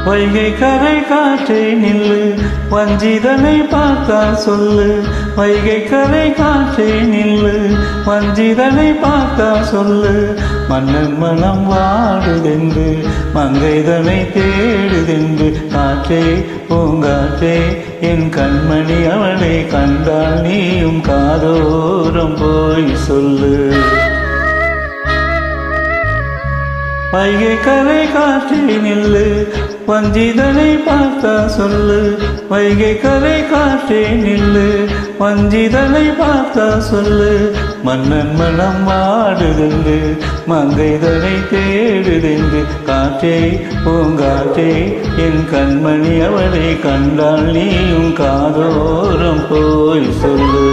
வைகை கரை காற்றே நில்லு, வஞ்சிதனை பார்த்தா சொல்லு. வைகை கரை காற்றே நில்லு, வஞ்சிதனை பார்த்தா சொல்லு. மன்னன் மனம் வாடுதென்று, மங்கைதனை தேடுதென்று. காற்றே பூங்காற்றே என் கண்மணி, அவளை கண்டால் நீயும் காதோரம் போய் சொல்லு. வைகை கரை காற்றே நில்லு, வஞ்சிதனை பார்த்தா சொல்லு. வைகை கரை காற்றே நில்லு, வஞ்சிதனை பார்த்தா சொல்லு. மன்னன் மனம் வாடுதென்று, மங்கைதனை தேடுதென்று. காற்றே பூங்காற்றே என் கண்மணி, அவளை கண்டால் நீயும் காதோரம் போய் சொல்லு.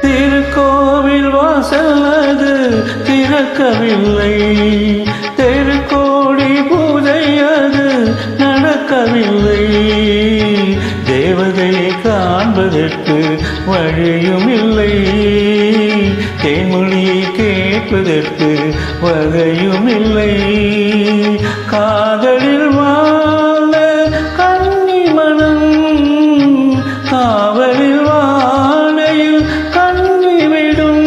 திருக்கோவில் வாசல் அது திறக்கவில்லை, தெருக்கோடி பூஜை அது நடக்கவில்லை. தேவதையை காண்பதற்கு வழியும் இல்லை, தேன்மொழியை கேட்பதற்கு வகையும் இல்லை. காதலில் வாழ கன்னி மனம், காவலில் வாழையில் கண்ணிவிடும்.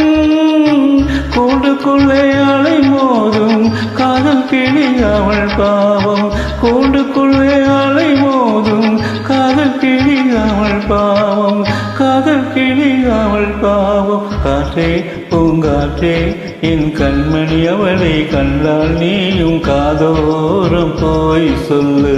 கூண்டுக்குள்ளே அலை மோதும் காதல் கிளி அவள் பாவம். கூண்டுக்குள்ளே அலை மோதும் காதல் கிளி அவள் பாவம். காதல் கிளி அவள் பாவம். காற்றே பூங்காற்றே என் கண்மணி, அவளை கண்டால் நீயும் காதோரம் போய் சொல்லு.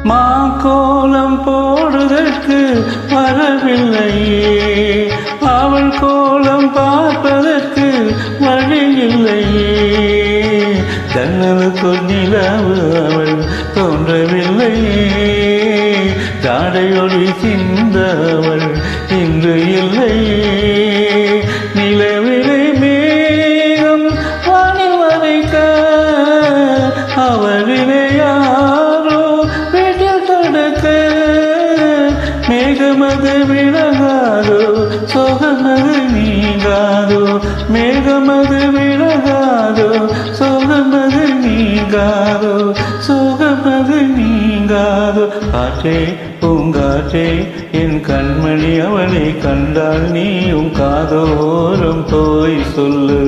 மாக்கோலம் போடுதற்கு வரவில்லையே, அவள் கோலம் பார்ப்பதற்கு வழி இல்லையே. ஜன்னலுக்கு நிலவு அவள் தோன்றவில்லையே, ஜாடையொளி சிந்த அவள் இன்று இல்லையே. நிலவிலை மேகம் வானில் வதைக்க, அவளிலே யாரோ மேகமது விலகாதோ, சோகமது நீங்காதோ. மேகமது விலகாதோ, சோகமது நீங்காதோ. சோகமது நீங்காதோ. காற்றே பூங்காற்றே என் கண்மணி, அவளை கண்டால் நீயும் காதோரம் போய் சொல்லு.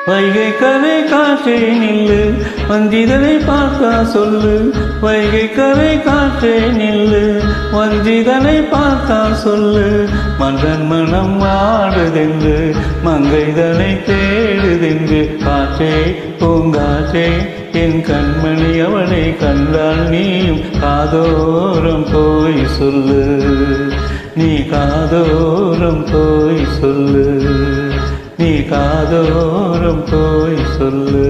வைகை கரை காற்றே நில்லு, வஞ்சிதனை பார்த்தா சொல்லு. வைகை கரை காற்றே நில்லு, வஞ்சிதனை பார்த்தா சொல்லு. மன்னன் மனம் வாடுதென்று, மங்கைதனை தேடுதென்று. காற்றே பூங்காற்றே என் கண்மணி, அவளை கண்டால் நீயும் காதோரம் போய் சொல்லு. நீ காதோரம் போய் சொல்லு, நீ காதோரம் போய் சொல்லு.